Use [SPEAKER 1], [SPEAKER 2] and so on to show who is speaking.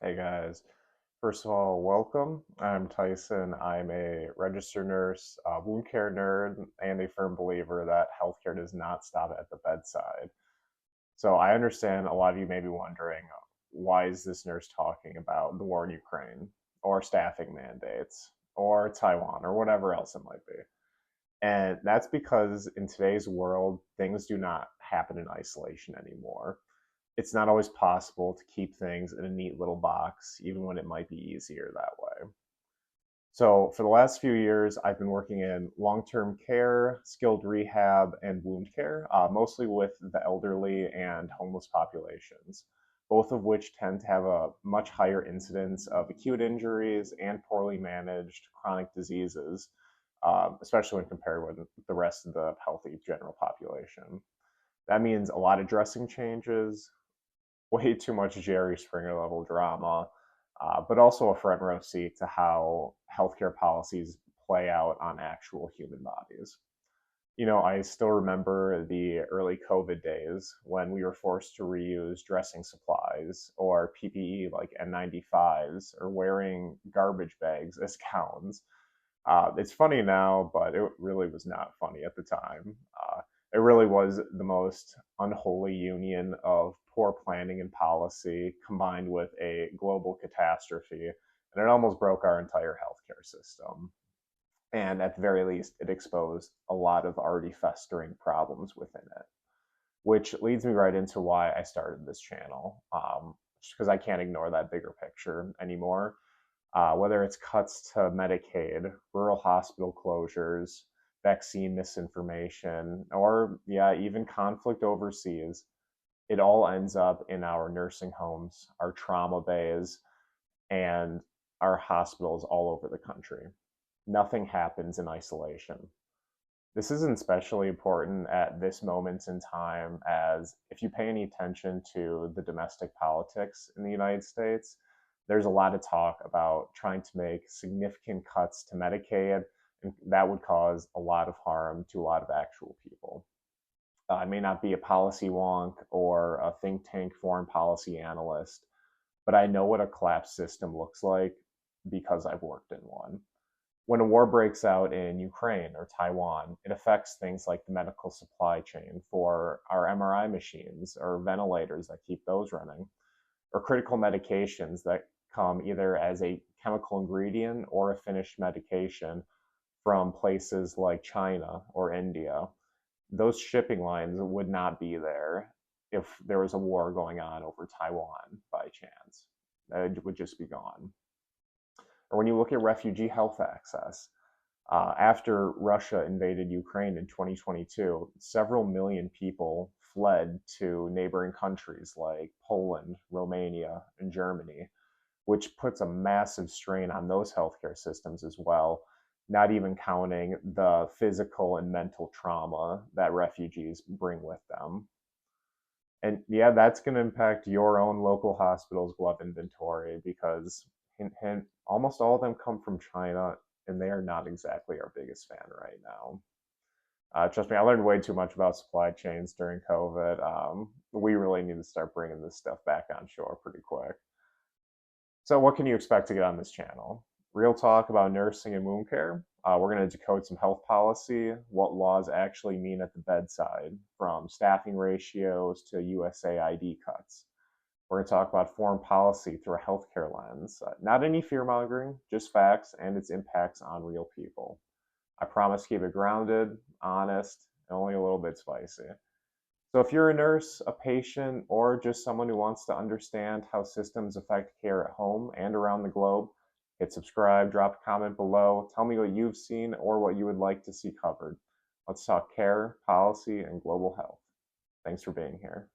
[SPEAKER 1] Hey guys, first of all, welcome. I'm Tyson. I'm a registered nurse, wound care nerd, and a firm believer that healthcare does not stop at the bedside. So I understand a lot of you may be wondering, why is this nurse talking about the war in Ukraine, or staffing mandates, or Taiwan, or whatever else it might be? And that's because in today's world, things do not happen in isolation anymore. It's not always possible to keep things in a neat little box, even when it might be easier that way. So, for the last few years, I've been working in long term care, skilled rehab, and wound care, mostly with the elderly and homeless populations, both of which tend to have a much higher incidence of acute injuries and poorly managed chronic diseases, especially when compared with the rest of the healthy general population. That means a lot of dressing changes, way too much Jerry Springer level drama, but also a front row seat to how healthcare policies play out on actual human bodies. I still remember the early COVID days when we were forced to reuse dressing supplies or PPE like N95s or wearing garbage bags as gowns. It's funny now, but it really was not funny at the time. It really was the most unholy union of poor planning and policy combined with a global catastrophe, and it almost broke our entire healthcare system. And at the very least, it exposed a lot of already festering problems within it, which leads me right into why I started this channel, just because I can't ignore that bigger picture anymore. Whether it's cuts to Medicaid, rural hospital closures, vaccine misinformation, or yeah, even conflict overseas, it all ends up in our nursing homes, our trauma bays, and our hospitals all over the country. Nothing happens in isolation. This isn't especially important at this moment in time, as if you pay any attention to the domestic politics in the United States, there's a lot of talk about trying to make significant cuts to Medicaid, and that would cause a lot of harm to a lot of actual people. I may not be a policy wonk or a think tank foreign policy analyst, but I know what a collapsed system looks like because I've worked in one. When a war breaks out in Ukraine or Taiwan, it affects things like the medical supply chain for our MRI machines or ventilators that keep those running, or critical medications that come either as a chemical ingredient or a finished medication from places like China or India. Those shipping lines would not be there if there was a war going on over Taiwan by chance. It would just be gone. Or when you look at refugee health access, after Russia invaded Ukraine in 2022, several million people fled to neighboring countries like Poland, Romania, and Germany, which puts a massive strain on those healthcare systems as well, not even counting the physical and mental trauma that refugees bring with them. And yeah, that's going to impact your own local hospital's glove inventory because, hint, hint, almost all of them come from China, and they are not exactly our biggest fan right now. Trust me, I learned way too much about supply chains during COVID. We really need to start bringing this stuff back on shore pretty quick. So, what can you expect to get on this channel? Real talk about nursing and wound care. We're going to decode some health policy, what laws actually mean at the bedside, from staffing ratios to USAID cuts. We're going to talk about foreign policy through a healthcare lens. Not any fear mongering, just facts and its impacts on real people. I promise to keep it grounded, honest, and only a little bit spicy. So, if you're a nurse, a patient, or just someone who wants to understand how systems affect care at home and around the globe, hit subscribe, drop a comment below, tell me what you've seen or what you would like to see covered. Let's talk care, policy, and global health. Thanks for being here.